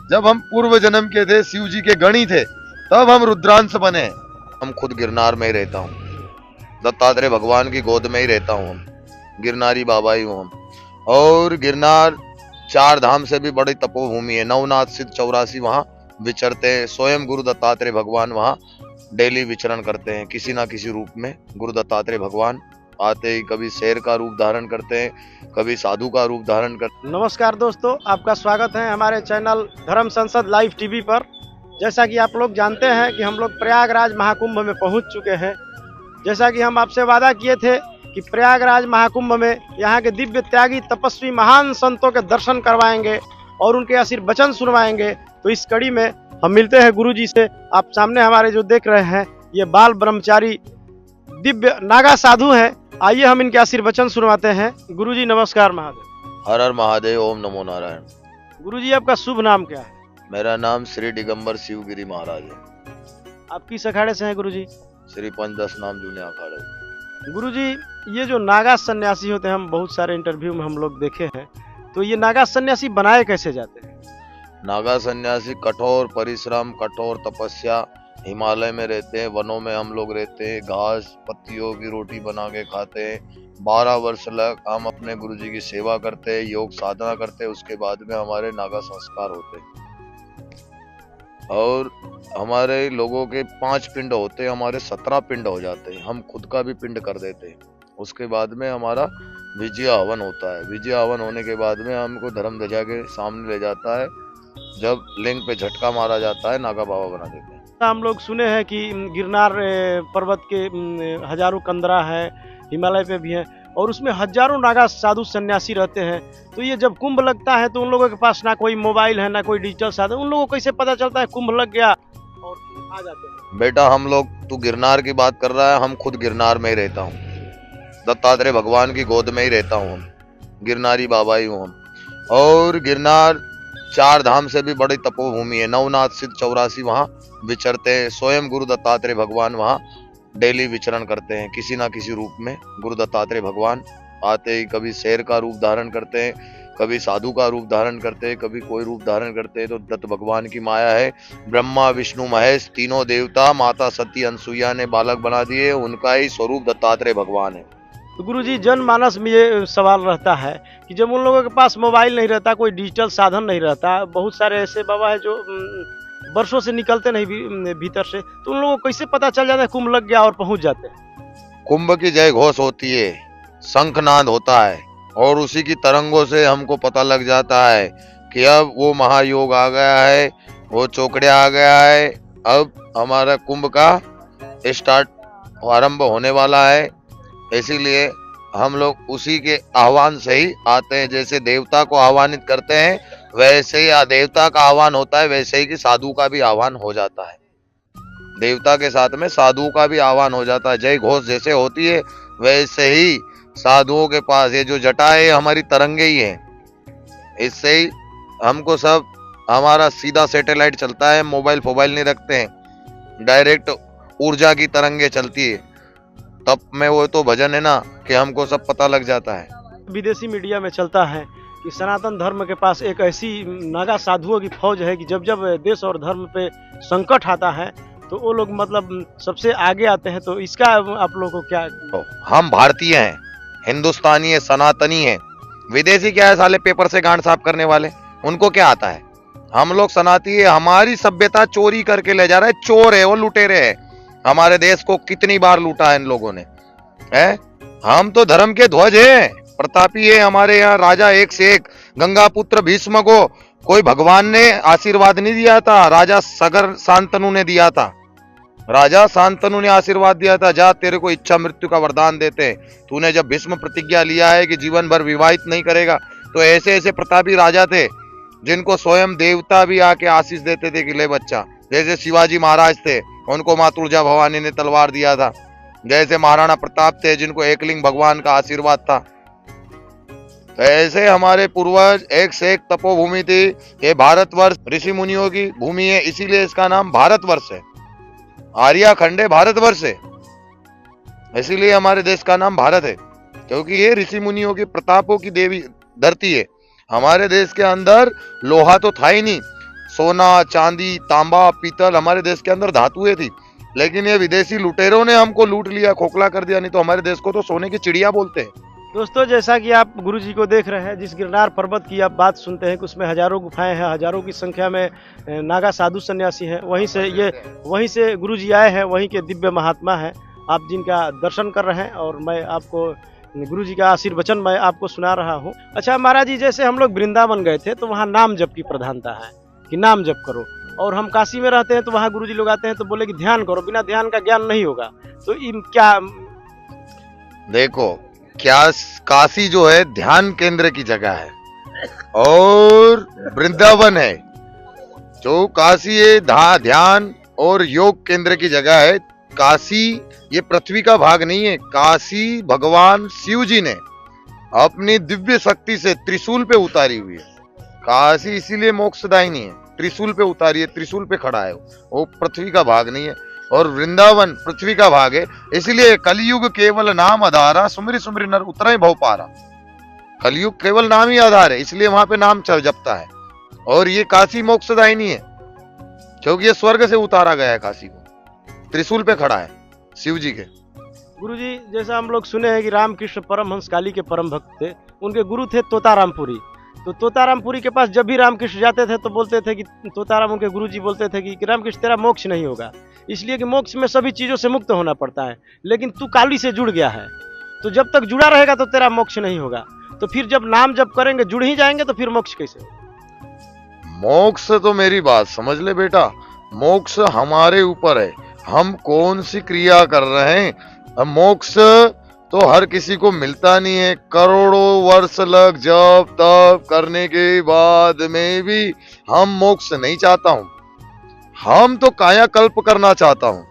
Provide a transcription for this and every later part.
जब हम पूर्व जन्म के थे, शिव जी के गणी थे, तब हम रुद्रांश बने। हम खुद गिरनार में ही रहता हूँ, दत्तात्रेय भगवान की गोद में ही रहता हूँ। हम गिरनारी बाबा ही हूँ हम। और गिरनार 4 धाम से भी बड़ी तपोभूमि है। नवनाथ सिद्ध 84 वहां विचरते हैं। स्वयं गुरु दत्तात्रेय भगवान वहां डेली विचरण करते हैं, किसी ना किसी रूप में। गुरु दत्तात्रेय भगवान आते ही कभी शेर का रूप धारण करते हैं, कभी साधु का रूप धारण करते हैं। नमस्कार दोस्तों, आपका स्वागत है हमारे चैनल धर्म संसद लाइव टीवी पर। जैसा कि आप लोग जानते हैं कि हम लोग प्रयागराज महाकुंभ में पहुंच चुके हैं। जैसा कि हम आपसे वादा किए थे कि प्रयागराज महाकुंभ में यहाँ के दिव्य त्यागी तपस्वी महान संतों के दर्शन करवाएंगे और उनके आशीर्वचन सुनवाएंगे। तो इस कड़ी में हम मिलते हैं गुरु जी से। आप सामने हमारे जो देख रहे हैं, ये बाल ब्रह्मचारी दिव्य नागा साधु हैं। आइए हम इनके आशीर्वचन सुनवाते हैं। गुरु जी नमस्कार। महादेव। हर हर महादेव, ओम नमो नारायण। गुरु जी आपका शुभ नाम क्या है? मेरा नाम श्री दिगंबर शिवगिरी महाराज है। आप किस अखाड़े से हैं गुरु जी? श्री पंचदश नाम जूने अखाड़े। गुरु जी, ये जो नागा सन्यासी होते हैं, हम बहुत सारे इंटरव्यू में हम लोग देखे हैं, तो ये नागा सन्यासी बनाए कैसे जाते हैं? नागा सन्यासी कठोर परिश्रम, कठोर तपस्या, हिमालय में रहते हैं, वनों में हम लोग रहते हैं, घास पत्तियों की रोटी बना के खाते हैं। 12 वर्ष लग हम अपने गुरुजी की सेवा करते हैं, योग साधना करते हैं। उसके बाद में हमारे नागा संस्कार होते हैं। और हमारे लोगों के 5 पिंड होते हैं, हमारे 17 पिंड हो जाते हैं। हम खुद का भी पिंड कर देते हैं। उसके बाद में हमारा विजय हवन होता है। विजय हवन होने के बाद में हमको धर्म ध्वजा के सामने ले जाता है। जब लिंग पे झटका मारा जाता है, नागा बाबा बना देते हैं। हम लोग सुने हैं कि गिरनार पर्वत के हजारों कंदरा है, हिमालय पे भी है, और उसमें हजारों नागा साधु सन्यासी रहते हैं। तो ये जब कुंभ लगता है तो उन लोगों के पास ना कोई मोबाइल है, ना कोई डिजिटल साधन, उन लोगों को कैसे पता चलता है कुंभ लग गया और आ जाते हैं? बेटा, हम लोग, तू गिरनार की बात कर रहा है, हम खुद गिरनार में ही रहता हूँ, दत्तात्रेय भगवान की गोद में ही रहता हूँ। हम गिरनारी बाबा ही हूँ हम। और गिरनार 4 धाम से भी बड़ी तपोभूमि है। नवनाथ सिद्ध 84 वहां विचरते हैं। स्वयं गुरु दत्तात्रेय भगवान वहां डेली विचरण करते हैं, किसी ना किसी रूप में। गुरु दत्तात्रेय भगवान आते ही कभी शेर का रूप धारण करते हैं, कभी साधु का रूप धारण करते हैं, कभी कोई रूप धारण करते हैं। तो दत्त भगवान की माया है। ब्रह्मा विष्णु महेश तीनों देवता माता सती अनसुईया ने बालक बना दिए, उनका ही स्वरूप दत्तात्रेय भगवान है। तो गुरु जी, जनमानस में ये सवाल रहता है कि जब उन लोगों के पास मोबाइल नहीं रहता, कोई डिजिटल साधन नहीं रहता, बहुत सारे ऐसे बाबा है जो वर्षों से निकलते नहीं भीतर से, तो उन लोगों को कैसे पता चल जाता है कुंभ लग गया और पहुंच जाते हैं? कुंभ की जय घोष होती है, शंखनाद होता है, और उसी की तरंगों से हमको पता लग जाता है कि अब वो महायोग आ गया है, वो चौकड़िया आ गया है। अब हमारा कुंभ का स्टार्ट आरंभ होने वाला है। इसीलिए हम लोग उसी के आह्वान से ही आते हैं। जैसे देवता को आह्वानित करते हैं, वैसे ही देवता का आह्वान होता है, वैसे ही कि साधु का भी आह्वान हो जाता है। देवता के साथ में साधु का भी आह्वान हो जाता है। जय घोष जैसे होती है, वैसे ही साधुओं के पास ये जो जटा है, हमारी तरंगे ही है। इससे ही हमको सब, हमारा सीधा सैटेलाइट चलता है, मोबाइल फोबाइल नहीं रखते हैं, डायरेक्ट ऊर्जा की तरंगे चलती है। तब में वो तो भजन है ना कि हमको सब पता लग जाता है। विदेशी मीडिया में चलता है कि सनातन धर्म के पास एक ऐसी नागा साधुओं की फौज है कि जब जब देश और धर्म पे संकट आता है तो वो लोग मतलब सबसे आगे आते हैं। तो इसका आप लोगों को क्या? हम भारतीय हैं, हिंदुस्तानी है, सनातनी है। विदेशी क्या है साले, पेपर से गांड साफ करने वाले, उनको क्या आता है? हम लोग सनातनी है। हमारी सभ्यता चोरी करके ले जा रहा है, चोर है वो, लुटेरे है। हमारे देश को कितनी बार लूटा है इन लोगों ने, है? हम तो धर्म के ध्वज हैं, प्रतापी है। हमारे यहाँ राजा एक से एक। गंगा पुत्र भीष्म को कोई भगवान ने आशीर्वाद नहीं दिया था, राजा सगर शांतनु ने दिया था। राजा शांतनु ने आशीर्वाद दिया था, जा तेरे को इच्छा मृत्यु का वरदान देते हैं। तूने जब भीष्म प्रतिज्ञा लिया है कि जीवन भर विवाहित नहीं करेगा, तो ऐसे ऐसे प्रतापी राजा थे जिनको स्वयं देवता भी आके आशीष देते थे कि ले बच्चा। जैसे शिवाजी महाराज थे, उनको माँ तुलजा भवानी ने तलवार दिया था। जैसे महाराणा प्रताप थे, जिनको एकलिंग भगवान का आशीर्वाद था। तो ऐसे हमारे पूर्वज एक से एक तपोभूमि थी। ये भारतवर्ष ऋषि मुनियों की भूमि है, इसीलिए इसका नाम भारतवर्ष है। आर्या खंड है, भारतवर्ष है, इसीलिए हमारे देश का नाम भारत है, क्योंकि ये ऋषि मुनियों की प्रतापों की देवी धरती है। हमारे देश के अंदर लोहा तो था ही नहीं, सोना, चांदी, तांबा, पीतल हमारे देश के अंदर धातुएं थी, लेकिन ये विदेशी लुटेरों ने हमको लूट लिया, खोखला कर दिया। नहीं तो हमारे देश को तो सोने की चिड़िया बोलते हैं। दोस्तों, जैसा कि आप गुरु जी को देख रहे हैं, जिस गिरनार पर्वत की आप बात सुनते हैं कि उसमें हजारों गुफाएं हैं, हजारों की संख्या में नागा साधु सन्यासी हैं, वहीं से गुरु जी आए हैं, वहीं के दिव्य महात्मा हैं, आप जिनका दर्शन कर रहे हैं। और मैं आपको गुरु जी का आशीर्वचन मैं आपको सुना रहा हूँ। अच्छा महाराज जी, जैसे हम लोग वृंदावन गए थे तो वहाँ नाम जप की प्रधानता है कि नाम जप करो, और हम काशी में रहते हैं तो वहाँ गुरु जी लोग आते हैं तो बोले कि ध्यान करो, बिना ध्यान का ज्ञान नहीं होगा। तो क्या देखो, क्या काशी जो है ध्यान केंद्र की जगह है, और वृंदावन है जो काशी है ध्यान और योग केंद्र की जगह है। काशी ये पृथ्वी का भाग नहीं है। काशी भगवान शिव जी ने अपनी दिव्य शक्ति से त्रिशूल पे उतारी हुई है। काशी इसीलिए मोक्षदायिनी है, त्रिशूल पे उतारी है, त्रिशूल पे खड़ा है, वो पृथ्वी का भाग नहीं है। और वृंदावन पृथ्वी का भाग है, इसलिए कलयुग केवल नाम आधारा, सुमिर सुमिर नर उतरे भव पारा। कलयुग केवल नाम ही आधार है, इसलिए वहां पे नाम जपता है। और ये काशी मोक्षदायिनी है, क्योंकि ये स्वर्ग से उतारा गया है। काशी को त्रिशूल पे खड़ा है शिव जी के। गुरु जी, जैसा हम लोग सुने हैं कि रामकृष्ण परमहंस काली के परम भक्त थे, उनके गुरु थे तोतारामपुरी। तो तोतारामपुरी के पास जब भी रामकृष्ण जाते थे तो बोलते थे कि तोताराम, उनके गुरु जी बोलते थे कि रामकृष्ण तेरा मोक्ष नहीं होगा, इसलिए कि मोक्ष में सभी चीज़ों से मुक्त होना पड़ता है, लेकिन तू काली से जुड़ गया है, तो जब तक जुड़ा रहेगा तो तेरा मोक्ष नहीं होगा। तो फिर जब नाम जप करेंगे, जुड़ ही जाएंगे, तो फिर मोक्ष कैसे होगा? मोक्ष तो मेरी बात समझ ले बेटा, मोक्ष हमारे ऊपर है, हम कौन सी क्रिया कर रहे हैं। मोक्ष तो हर किसी को मिलता नहीं है। करोड़ों वर्ष लग जप तप करने के बाद में भी हम मोक्ष नहीं चाहता हूं। हम तो कायाकल्प करना चाहता हूं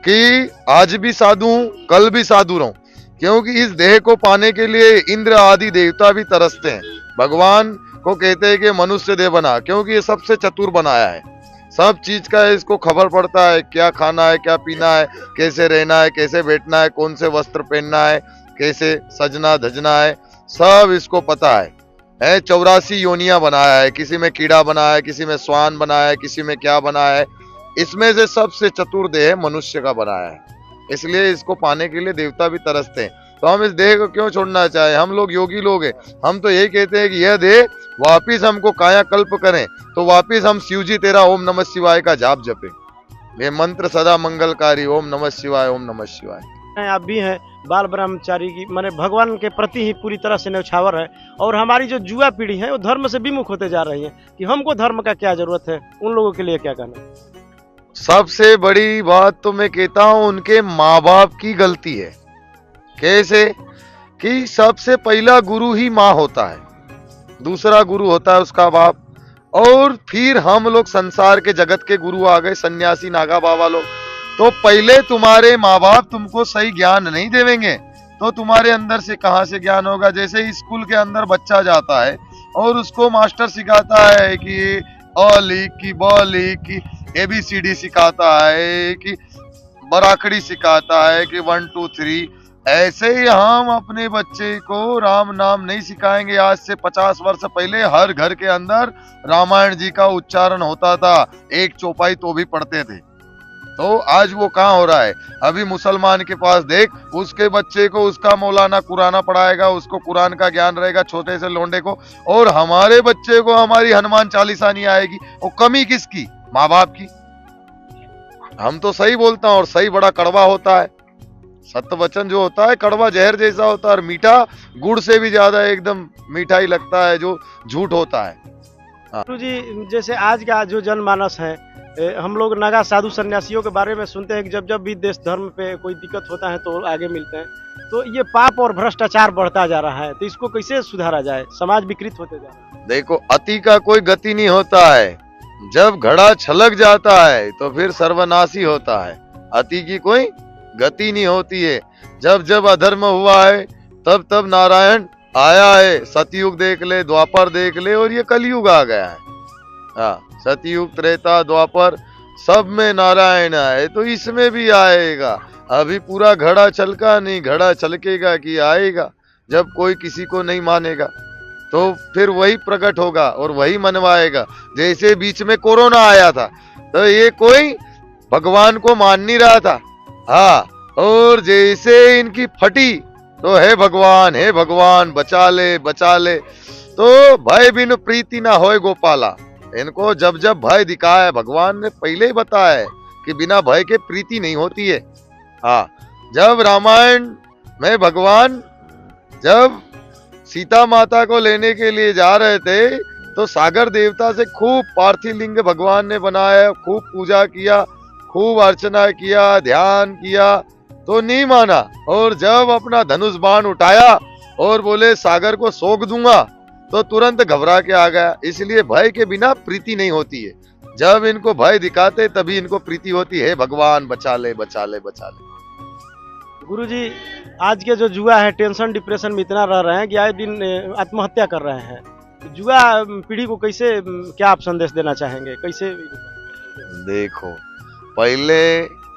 कि आज भी साधु हूं, कल भी साधु रहूं, क्योंकि इस देह को पाने के लिए इंद्र आदि देवता भी तरसते हैं। भगवान को कहते हैं कि मनुष्य देह बना, क्योंकि ये सबसे चतुर बनाया है, सब चीज का इसको खबर पड़ता है, क्या खाना है, क्या पीना है, कैसे रहना है, कैसे बैठना है, कौन से वस्त्र पहनना है, कैसे सजना धजना है, सब इसको पता है। 84 योनियां बनाया है, किसी में कीड़ा बनाया है, किसी में स्वान बनाया है, किसी में क्या बनाया है। इसमें से सबसे चतुर देह मनुष्य का बनाया है, इसलिए इसको पाने के लिए देवता भी तरसते हैं। तो हम इस देह को क्यों छोड़ना चाहे? हम लोग योगी लोग हैं, हम तो यही कहते हैं कि यह देह वापिस हमको कायाकल्प करें, तो वापिस हम शिव जी तेरा ओम नमः शिवाय का जाप जपे। ये मंत्र सदा मंगलकारी, ओम नमः शिवाय, ओम नमः शिवाय। आप भी हैं बाल ब्रह्मचारी की, माने भगवान के प्रति ही पूरी तरह से न्यौछावर है, और हमारी जो युवा पीढ़ी है वो धर्म से विमुख होते जा रही है कि हमको धर्म का क्या जरूरत है। उन लोगों के लिए क्या कहना? सबसे बड़ी बात तो मैं कहता हूं उनके माँ बाप की गलती है। कैसे? कि सबसे पहला गुरु ही माँ होता है, दूसरा गुरु होता है उसका बाप, और फिर हम लोग संसार के जगत के गुरु आ गए, सन्यासी नागा बाबा लोग। तो पहले तुम्हारे माँ बाप तुमको सही ज्ञान नहीं देवेंगे तो तुम्हारे अंदर से कहां से ज्ञान होगा? जैसे स्कूल के अंदर बच्चा जाता है और उसको मास्टर सिखाता है कि अ लिख की ब लिख की ABCD सिखाता है, कि बराखड़ी सिखाता है कि 1 2 3। ऐसे ही हम अपने बच्चे को राम नाम नहीं सिखाएंगे। आज से 50 वर्ष पहले हर घर के अंदर रामायण जी का उच्चारण होता था, एक चौपाई तो भी पढ़ते थे। तो आज वो कहाँ हो रहा है? अभी मुसलमान के पास देख, उसके बच्चे को उसका मौलाना कुराना पढ़ाएगा, उसको कुरान का ज्ञान रहेगा, छोटे से लोंडे को। और हमारे बच्चे को हमारी हनुमान चालीसा नहीं आएगी। वो कमी किसकी? माँ बाप की। हम तो सही बोलता हूँ, और सही बड़ा कड़वा होता है। सत्य वचन जो होता है कड़वा जहर जैसा होता है, और मीठा गुड़ से भी ज्यादा एकदम मीठा ही लगता है जो झूठ होता है। गुरु जी, जैसे आज का जो जनमानस है, हम लोग नागा साधु सन्यासियों के बारे में सुनते हैं कि जब भी देश धर्म पे कोई दिक्कत होता है तो आगे मिलते हैं। तो ये पाप और भ्रष्टाचार बढ़ता जा रहा है, तो इसको कैसे सुधारा जाए? समाज विकृत होते जा रहा है। देखो, अति का कोई गति नहीं होता है। जब घड़ा छलक जाता है तो फिर सर्वनाशी होता है। अति की कोई गति नहीं होती है। जब जब अधर्म हुआ है तब तब नारायण आया है। सतयुग देख ले, द्वापर देख ले, और ये कलयुग आ गया है। हाँ, सतयुग त्रेता द्वापर सब में नारायण आए, तो इसमें भी आएगा। अभी पूरा घड़ा छलका नहीं, घड़ा छलकेगा कि आएगा जब कोई किसी को नहीं मानेगा। तो फिर वही प्रकट होगा और वही मनवाएगा। जैसे बीच में कोरोना आया था तो ये कोई भगवान को मान नहीं रहा था, हाँ, और जैसे इनकी फटी तो हे भगवान बचा ले। तो भय बिन प्रीति ना होए गोपाला। इनको जब जब भय दिखाया है, भगवान ने पहले ही बताया है कि बिना भय के प्रीति नहीं होती है। हाँ, जब रामायण में भगवान जब सीता माता को लेने के लिए जा रहे थे तो सागर देवता से खूब पार्थिव लिंग भगवान ने बनाया, खूब पूजा किया, खूब अर्चना किया, ध्यान किया, तो नहीं माना। और जब अपना धनुष बाण उठाया और बोले सागर को सोख दूंगा, तो तुरंत घबरा के आ गया। इसलिए भय के बिना प्रीति नहीं होती है। जब इनको भय दिखाते तभी इनको प्रीति होती है, भगवान बचा ले। गुरुजी, आज के जो युवा है टेंशन डिप्रेशन में इतना रह रहे हैं कि आए दिन आत्महत्या कर रहे हैं। युवा पीढ़ी को कैसे क्या आप संदेश देना चाहेंगे, कैसे? देखो, पहले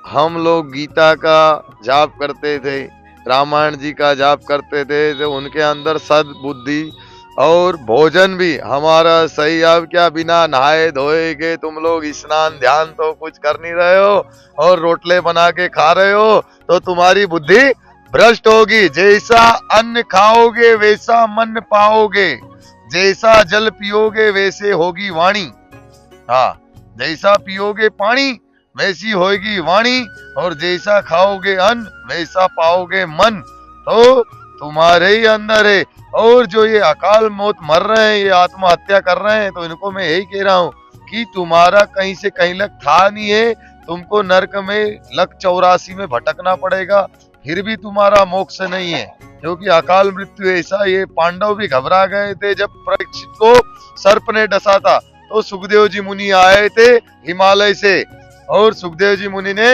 हम लोग गीता का जाप करते थे, रामायण जी का जाप करते थे, तो उनके अंदर सद्बुद्धि और भोजन भी हमारा सही। अब क्या बिना नहाए धोए के तुम लोग स्नान ध्यान तो कुछ कर नहीं रहे हो और रोटले बना के खा रहे हो, तो तुम्हारी बुद्धि भ्रष्ट होगी। जैसा अन्न खाओगे वैसा मन पाओगे, जैसा जल पियोगे वैसे होगी वाणी। हाँ, जैसा पियोगे पानी वैसी होगी वाणी, और जैसा खाओगे अन्न वैसा पाओगे मन। तो तुम्हारे ही अंदर है। और जो ये अकाल मौत मर रहे हैं, ये आत्महत्या कर रहे हैं, तो इनको मैं यही कह रहा हूँ कि तुम्हारा कहीं से कहीं लक था नहीं है, तुमको नरक में लक 84 में भटकना पड़ेगा, फिर भी तुम्हारा मोक्ष नहीं है। क्योंकि अकाल मृत्यु ऐसा, ये पांडव भी घबरा गए थे जब परीक्षित को सर्प ने डसा था। तो सुखदेव जी मुनि आए थे हिमालय से, और सुखदेव जी मुनि ने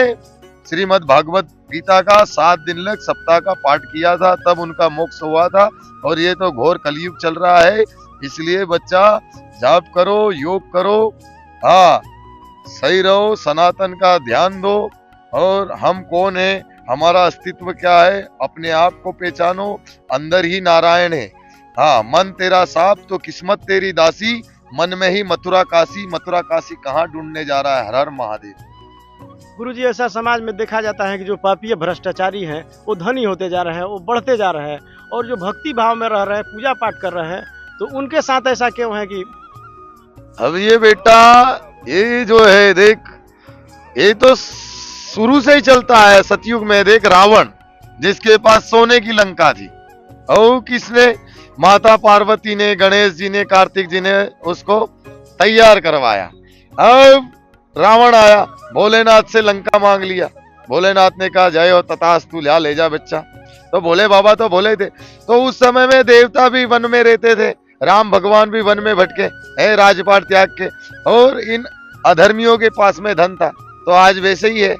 श्रीमद् भागवत गीता का 7 दिन लग सप्ताह का पाठ किया था, तब उनका मोक्ष हुआ था। और ये तो घोर कलयुग चल रहा है, इसलिए बच्चा जाप करो, योग करो, हाँ, सही रहो, सनातन का ध्यान दो। और हम कौन है, हमारा अस्तित्व क्या है, अपने आप को पहचानो। अंदर ही नारायण है। हाँ, मन तेरा साफ तो किस्मत तेरी दासी, मन में ही मथुरा काशी कहाँ ढूंढने जा रहा है। हर हर महादेव। गुरुजी, ऐसा समाज में देखा जाता है कि जो पापी भ्रष्टाचारी हैं वो धनी होते जा रहे हैं, वो बढ़ते जा रहे हैं, और जो भक्ति भाव में रह रहे हैं, पूजा पाठ कर रहे हैं, तो उनके साथ ऐसा क्यों है कि अब ये बेटा, ये जो है देख, ये तो शुरू से ही चलता है। सतयुग में देख, रावण जिसके पास सोने की लंका थी, और किसने, माता पार्वती ने, गणेश जी ने, कार्तिक जी ने उसको तैयार करवाया। अब रावण आया, भोलेनाथ से लंका मांग लिया। भोलेनाथ ने कहा जय हो तथास्तु, ले जा बच्चा। तो भोले बाबा तो भोले थे। तो उस समय में देवता भी वन में रहते थे, राम भगवान भी वन में भटके है राजपाट त्याग के, और इन अधर्मियों के पास में धन था। तो आज वैसे ही है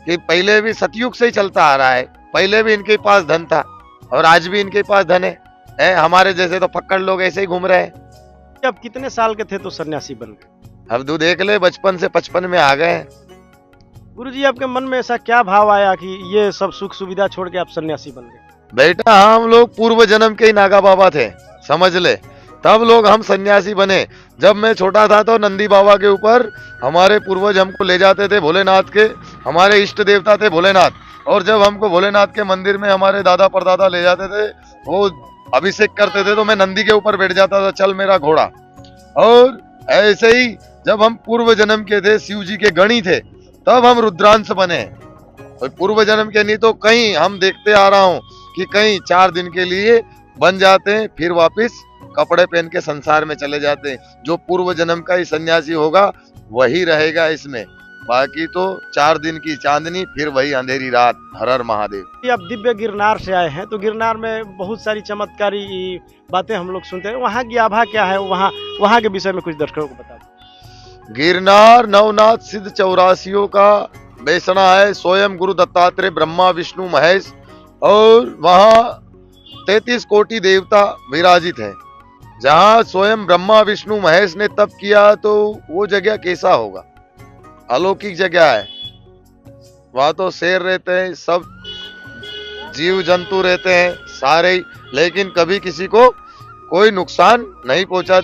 कि पहले भी सतयुग से ही चलता आ रहा है, पहले भी इनके पास धन था और आज भी इनके पास धन है। हमारे जैसे तो फक्कड़ लोग ऐसे ही घूम रहे हैं। जब कितने साल के थे तो सन्यासी बन गए? अब तू देख ले, बचपन से 55 में आ गए। गुरुजी, आपके मन में ऐसा क्या भाव आया कि ये सब सुख सुविधा छोड़ के आप सन्यासी बन गए? बेटा, हम लोग पूर्व जन्म के ही नागा बाबा थे, समझ ले, तब लोग हम सन्यासी बने। जब मैं छोटा था तो नंदी बाबा के ऊपर हमारे पूर्वज हमको ले जाते थे, भोलेनाथ के, हमारे इष्ट देवता थे भोलेनाथ। और जब हमको भोलेनाथ के मंदिर में हमारे दादा परदादा ले जाते थे, वो अभिषेक करते थे, तो मैं नंदी के ऊपर बैठ जाता था, चल मेरा घोड़ा। और ऐसे ही जब हम पूर्व जन्म के थे, शिव जी के गणी थे, तब हम रुद्रांश बने। और पूर्व जन्म के नहीं तो कहीं, हम देखते आ रहा हूँ कि कहीं 4 दिन के लिए बन जाते हैं, फिर वापस कपड़े पहन के संसार में चले जाते हैं। जो पूर्व जन्म का ही सन्यासी होगा वही रहेगा इसमें, बाकी तो 4 दिन की चांदनी, फिर वही अंधेरी रात। हर हर महादेव। आप दिव्य गिरनार से आए हैं, तो गिरनार में बहुत सारी चमत्कारी बातें हम लोग सुनते हैं, वहाँ की आभा क्या है, वहाँ के विषय में कुछ दर्शकों को बता दो। गिरनार नवनाथ सिद्ध 84 का बेसना है, स्वयं गुरु दत्तात्रेय ब्रह्मा विष्णु महेश, और वहाँ 33 कोटि देवता विराजित हैं। जहाँ स्वयं ब्रह्मा विष्णु महेश ने तप किया, तो वो जगह कैसा होगा, अलौकिक जगह है। वहां तो शेर रहते हैं, सब जीव जंतु रहते हैं सारे, लेकिन कभी किसी को कोई नुकसान नहीं पहुंचा।